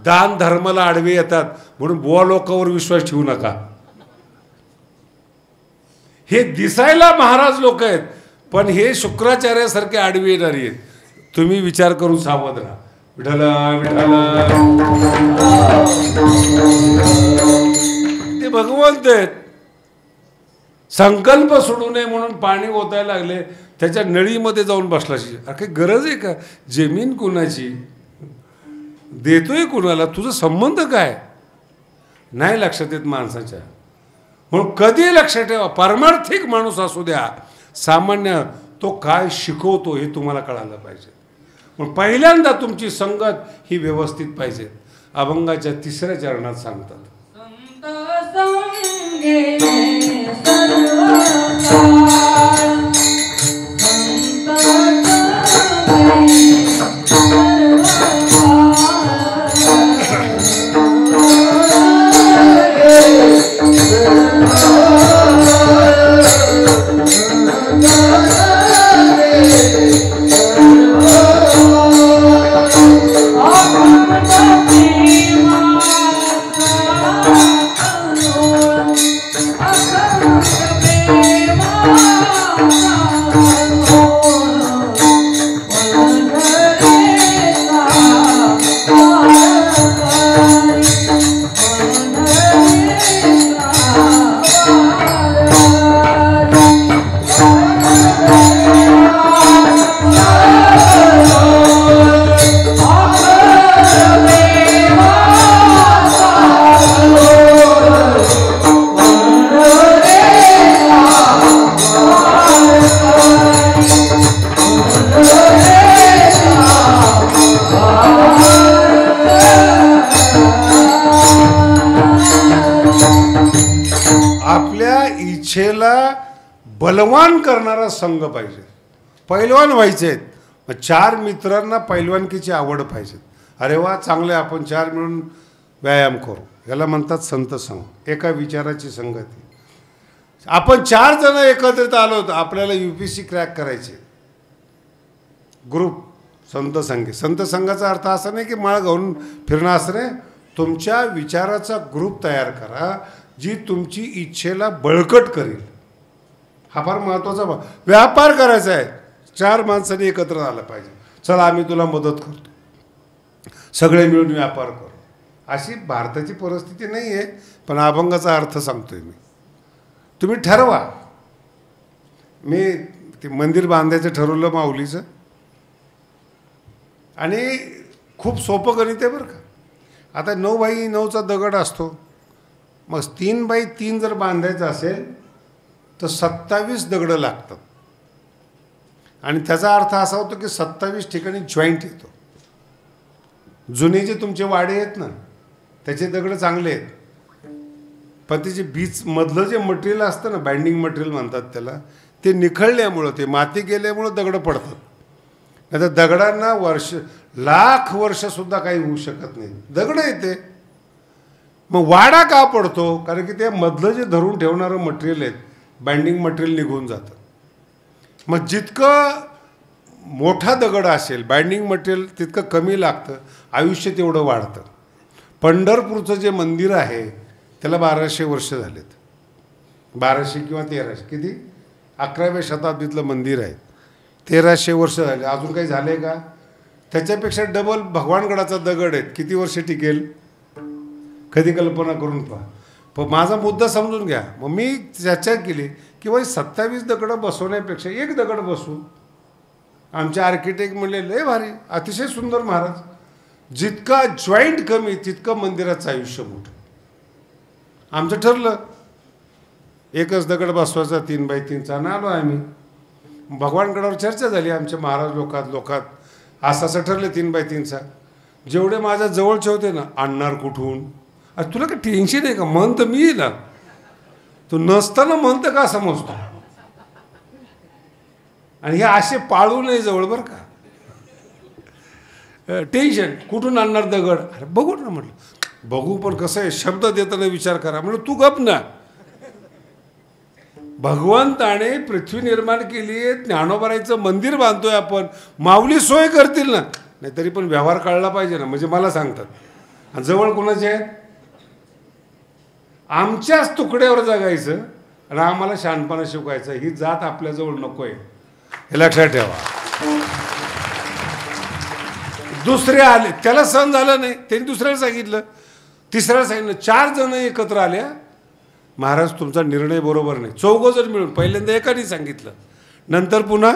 दान धर्माला आडवे येतात. म्हणून बुवा लोकांवर विश्वास ठेवू नका. हे दिसायला महाराज लोक आहेत, पण हे शुक्राचार्यासारखे आडवे येणारी आहेत. तुम्ही विचार करून सावध राहा. विठ्ठल विठ्ठल ते भगवंत आहेत. संकल्प सोडू नये म्हणून पाणी ओतायला लागले, त्याच्या नळीमध्ये जाऊन बसलाशी. काही गरज आहे का? जमीन कुणाची, देतोय कुणाला, तुझा संबंध काय नाही लक्षात येत माणसाच्या. म्हणून कधी लक्षात ठेवा, पारमार्थिक माणूस असू द्या, सामान्य, तो काय शिकवतो हे तुम्हाला कळायला पाहिजे. पण पहिल्यांदा तुमची संगत ही व्यवस्थित पाहिजे. अभंगाच्या 3ऱ्या चरणात सांगतात, बलवान करणारा संघ पाहिजे. पैलवान व्हायचे आहेत, मग 4 मित्रांना पैलवानकीची आवड पाहिजे. अरे वा, चांगले, आपण 4 मिळून व्यायाम करू, याला म्हणतात संत संघ. एका विचाराची संगती. आपण 4 जण एकत्रित आलो होतो, आपल्याला UPSC क्रॅक करायचे. ग्रुप संत संघ. संत संघाचा अर्थ असा नाही की माळ घालून फिरणं असं नाही. तुमच्या विचाराचा ग्रुप तयार करा, जी तुमची इच्छेला बळकट करेल. हा फार महत्त्वाचा व्यापार करायचा आहे. 4 माणसांनी एकत्र आलं पाहिजे. चला आम्ही तुला मदत करतो, सगळे मिळून व्यापार करू. अशी भारताची परिस्थिती नाही आहे, पण अभंगाचा अर्थ सांगतोय मी. तुम्ही ठरवा. मी ते मंदिर बांधायचं ठरवलं माऊलीचं, आणि खूप सोपं गणित आहे बरं का. आता 9x9चा दगड असतो, मग 3x3 जर बांधायचं असेल तर 27 दगडं लागतात. आणि त्याचा अर्थ असा होतो की 27 ठिकाणी जॉईंट येतो. जुने जे तुमचे वाडे आहेत ना, त्याचे दगड चांगले आहेत, पण त्याचे बीच मधलं जे मटेरियल असतं ना, बाइंडिंग मटेरियल म्हणतात त्याला, ते निखळल्यामुळं, ते माती गेल्यामुळं दगडं पडतात. नाही तर दगडांना लाख वर्षसुद्धा काही होऊ शकत नाही, दगड येते. मग वाडा का पडतो? कारण की ते मधलं जे धरून ठेवणारं मटेरियल आहे, बाइंडिंग मटेरियल निघून जातं. मग जितकं मोठा दगड असेल, बाइंडिंग मटेरियल तितकं कमी लागतं, आयुष्य तेवढं वाढतं. पंढरपूरचं जे मंदिर आहे त्याला 1200 वर्ष झालेत. 1200 किंवा 1300, किती, 11व्या शताब्दीतलं मंदिर आहे. 1300 वर्ष झाले, अजून काही झाले का? त्याच्यापेक्षा डबल भगवानगडाचा दगड आहेत, किती वर्ष टिकेल? कधी कल्पना करून पहा. पण माझा मुद्दा समजून घ्या. मग मी चर्चा केली की बाई 27 दगडं बसवण्यापेक्षा 1 दगड बसवू. आमचे आर्किटेक्ट म्हणले लय भारी, अतिशय सुंदर महाराज. जितका जॉईंट कमी तितकं मंदिराचं आयुष्य मोठं. आमचं ठरलं 1च दगड बसवायचा 3x3चा, आणि आलो आम्ही. भगवानगडावर चर्चा झाली आमच्या महाराज लोकात असं असं ठरलं 3x3चा. जेवढे माझ्या जवळचे होते ना, आणणार कुठून? अरे तुला काय टेन्शन आहे का? मन तर मी ना, तू नसताना म्हणतं का समजतो? आणि हे असे पाळू नये जवळ बरं का. टेन्शन, कुठून आणणार दगड? अरे बघू ना म्हटलं. बघू, पण कसं आहे, शब्द देताना विचार करा. म्हणलं तू गप ना. भगवंताने पृथ्वी निर्माण केली आहे, ज्ञानोबारायचं मंदिर बांधतोय आपण, माऊली सोय करतील ना, नाही तरी पण व्यवहार कळला पाहिजे ना. म्हणजे मला सांगतात आणि जवळ कोणाचे आहेत, आमच्याच तुकड्यावर जगायचं आणि आम्हाला शहाणपणा शिकवायचं, ही जात आपल्याजवळ नको आहे, हे लक्षात ठेवा. दुसरे आले, त्याला सहन झालं नाही, त्यांनी दुसऱ्याला सांगितलं, तिसऱ्याला सांगितलं, 4 जण एकत्र आल्या, महाराज तुमचा निर्णय बरोबर नाही. 4 जण मिळून, पहिल्यांदा एकाने सांगितलं, नंतर पुन्हा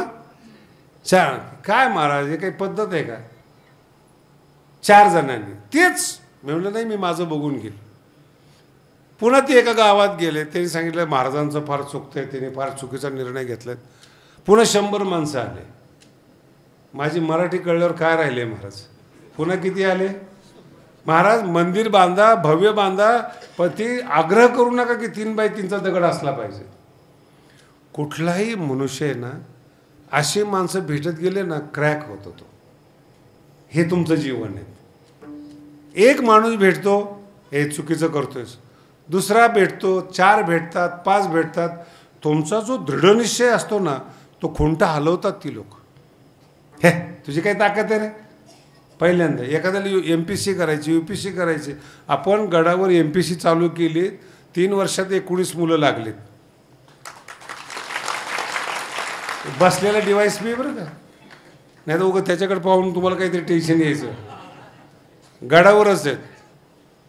4. काय महाराज, हे काही पद्धत आहे का? 4 जणांनी तेच. मी म्हणलं नाही, मी माझं बघून घेईल. पुन्हा ते एका गावात गेले, त्यांनी सांगितलं महाराजांचं फार चुकतंय, त्यांनी फार चुकीचा निर्णय घेतलाय. पुन्हा 100 माणसं आले. माझी मराठी कळल्यावर काय राहिले महाराज, पुन्हा किती आले, महाराज मंदिर बांधा, भव्य बांधा, पण ती आग्रह करू नका की 3x3चा दगड असला पाहिजे. कुठलाही मनुष्य आहे ना, अशी माणसं भेटत गेले ना, क्रॅक होतो तो. हे तुमचं जीवन आहे. एक माणूस भेटतो, हे चुकीचं करतोयस, दुसरा भेटतो, 4 भेटतात, 5 भेटतात, तुमचा जो दृढनिश्चय असतो ना, तो खुंटा हलवतात ती लोक. हे तुझी काही ताकद आहे रे. पहिल्यांदा एखाद्याला MPSC करायची, UPSC करायची, आपण गडावर MPSC चालू केली, 3 वर्षात 19 मुलं लागलीत. बसलेला डिवाइस मी बरं का, नाही तर उगं त्याच्याकडे पाहून तुम्हाला काहीतरी टेन्शन यायचं. गडावरच आहेत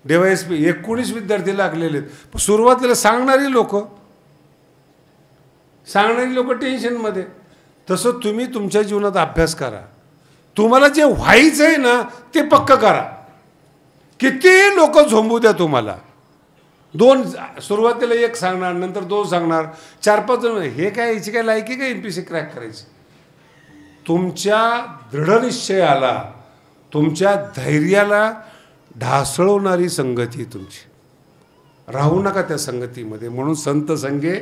डिवाइस पी, 19 विद्यार्थी लागलेले आहेत. सुरुवातीला सांगणारी लोक टेन्शनमध्ये. तसं तुम्ही तुमच्या जीवनात अभ्यास करा, तुम्हाला जे व्हायचं आहे ना ते पक्क करा. किती लोक झोंबू द्या तुम्हाला, 2 सुरुवातीला 1 सांगणार, नंतर 2 सांगणार, 4-5 जण, हे काय, याची काय लायकी काय MPSC क्रॅक करायची. तुमच्या दृढनिश्चयाला, तुमच्या धैर्याला ढासळवणारी संगती तुमची, राहू नका त्या संगतीमध्ये. म्हणून संत संगे,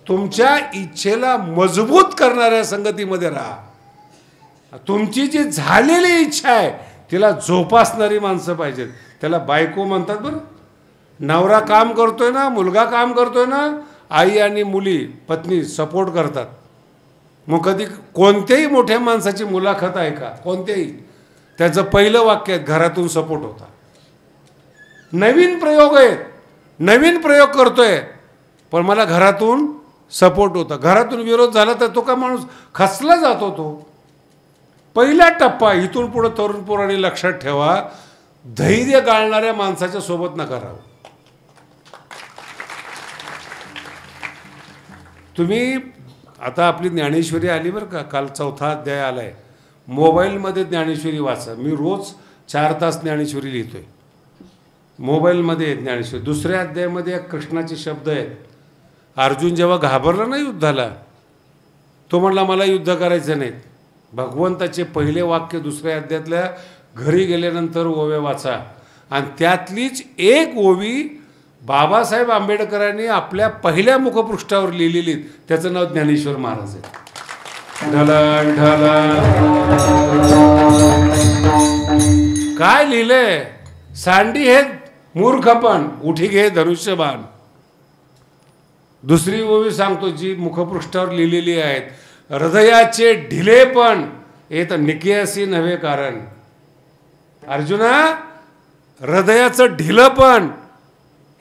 तुमच्या इच्छेला मजबूत करणाऱ्या संगतीमध्ये राहा. तुमची जी झालेली इच्छा आहे तिला जोपासणारी माणसं पाहिजेत. त्याला बायको म्हणतात बरं. नवरा काम करतोय ना, मुलगा काम करतोय ना, आई आणि मुली, पत्नी सपोर्ट करतात. मग कधी कोणत्याही मोठ्या माणसाची मुलाखत आहे का, कोणत्याही, त्याचं पहिलं वाक्य आहे, घरातून सपोर्ट होता. नवीन प्रयोग आहेत, नवीन प्रयोग करतोय, पण मला घरातून सपोर्ट होता. घरातून विरोध झाला तर तो का माणूस खचला जातो. तो पहिला टप्पा. इथून पुढे तरुण पोरांनी लक्षात ठेवा, धैर्य गाळणाऱ्या माणसाच्या सोबत नका राहू. तुम्ही आता आपली ज्ञानेश्वरी आली बरं का, काल 4था अध्याय आलाय. मोबाईलमध्ये ज्ञानेश्वरी वाचा. मी रोज 4 तास ज्ञानेश्वरी लिहितोय. मोबाईलमध्ये ज्ञानेश्वरी. 2ऱ्या अध्यायामध्ये कृष्णाचे शब्द आहेत. अर्जुन जेव्हा घाबरला ना युद्धाला, तो म्हणला मला युद्ध करायचं नाही. भगवंताचे पहिले वाक्य 2ऱ्या अध्यायातल्या घरी गेल्यानंतर ओव्या वाचा, आणि त्यातलीच एक ओवी बाबासाहेब आंबेडकरांनी आपल्या पहिल्या मुखपृष्ठावर लिहिलेली. त्याचं नाव ज्ञानेश्वर महाराज आहे. ढला ढला काय लिहिलंय, सांडी हे मूर्खपण, उठी घे धनुष्यबाण. 2री ओवी सांगतो जी मुखपृष्ठावर लिहिलेली आहेत. हृदयाचे ढिलेपण हे तर निकेयसी नव्हे कारण. अर्जुना, हृदयाचं ढिलपण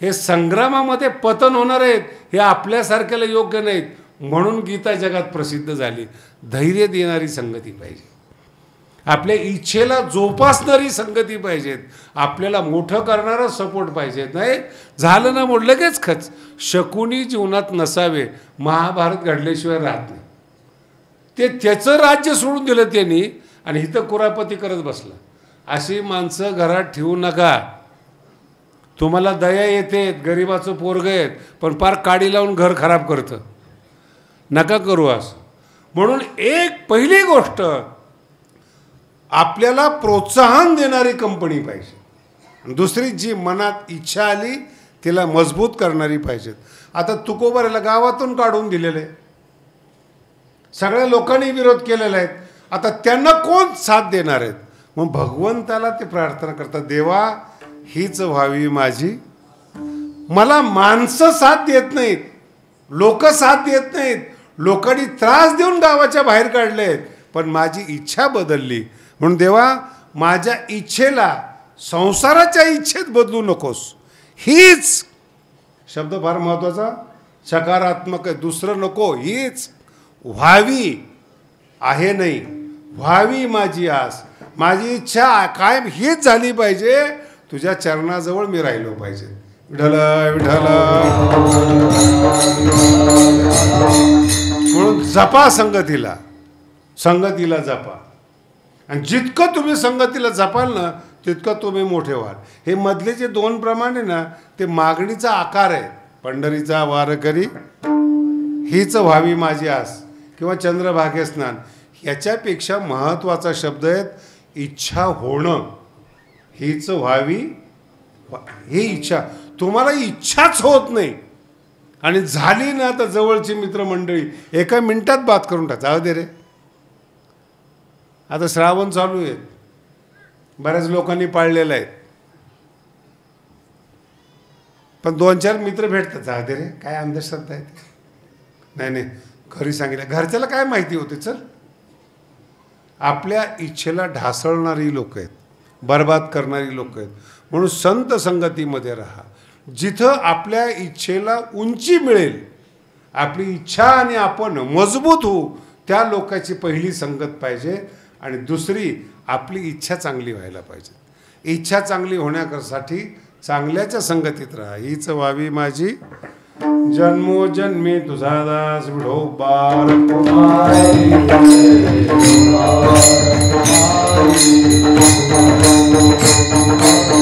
हे संग्रामामध्ये पतन होणार आहेत, हे आपल्यासारख्याला योग्य नाहीत. म्हणून गीता जगात प्रसिद्ध झाली. धैर्य देणारी संगती पाहिजे, आपल्या इच्छेला जोपासणारी संगती पाहिजेत, आपल्याला मोठं करणारा सपोर्ट पाहिजेत. नाही झालं ना मग लगेच खच. शकुनी जीवनात नसावे, महाभारत घडल्याशिवाय राहत नाही. ते त्याचं राज्य सोडून दिलं त्यांनी आणि इथं कुरापती करत बसला. अशी माणसं घरात ठेवू नका. तुम्हाला दया येते, गरिबाचं पोरग आहेत, पण पार काडी लावून घर खराब करतं. नका करू असं. म्हणून एक पहिली गोष्ट, आपल्याला प्रोत्साहन देणारी कंपनी पाहिजे. 2री जी मनात इच्छा आली तिला मजबूत करणारी पाहिजेत. आता तुकोबाराला गावातून काढून दिलेले, सगळ्या लोकांनी विरोध केलेला आहे. आता त्यांना कोण साथ देणार आहेत? मग भगवंताला ते प्रार्थना करतात, देवा हीच व्हावी माझी. मला माणसं साथ देत नाहीत, लोक साथ देत नाहीत, लोकांनी त्रास देऊन गावाच्या बाहेर काढलेत, पण माझी इच्छा बदलली. म्हणून देवा, माझ्या इच्छेला संसाराच्या इच्छेत बदलू नकोस. हीच शब्द फार महत्त्वाचा, सकारात्मक आहे. दुसरं नको, हीच व्हावी आहे नाही, व्हावी माझी आस. माझी इच्छा कायम हीच झाली पाहिजे, तुझ्या चरणाजवळ मी राहिलो पाहिजे. विठ्ठल विठ्ठल. म्हणून जपा संगतीला, संगतीला जपा. आणि जितकं तुम्ही संगतीला जपाल ना, तितकं तुम्ही मोठे व्हाल. हे मधले जे 2 प्रमाण आहे ना, ते मागणीचा आकार आहे. पंढरीचा वारकरी हीच व्हावी माझी आस किंवा चंद्रभागे स्नान. याच्यापेक्षा महत्त्वाचा शब्द आहेत इच्छा होणं. हीच व्हावी, ही इच्छा. तुम्हाला इच्छाच होत नाही आणि झाली ना, तर जवळची मित्रमंडळी एका मिनिटात बात करून टाक, जाऊ दे रे. आता श्रावण चालू आहे, बऱ्याच लोकांनी पाळलेलं आहे, पण 2-4 मित्र भेटतात, जाऊ दे रे, काय अंधश्रद्धा आहे. नाही नाही, घरी सांगितलं, घरच्याला काय माहिती होते. चल, आपल्या इच्छेला ढासळणारी लोक आहेत, बर्बाद करणारी लोक आहेत. म्हणून संत संगतीमध्ये राहा. जिथं आपल्या इच्छेला उंची मिळेल, आपली इच्छा आणि आपण मजबूत होऊ, त्या लोकांची पहिली संगत पाहिजे. आणि दुसरी, आपली इच्छा चांगली व्हायला पाहिजे. इच्छा चांगली होण्यासाठी चांगल्याच्या संगतीत राहा. हीच व्हावी माझी जन्मोजन्मी तुझा दास विठोबा.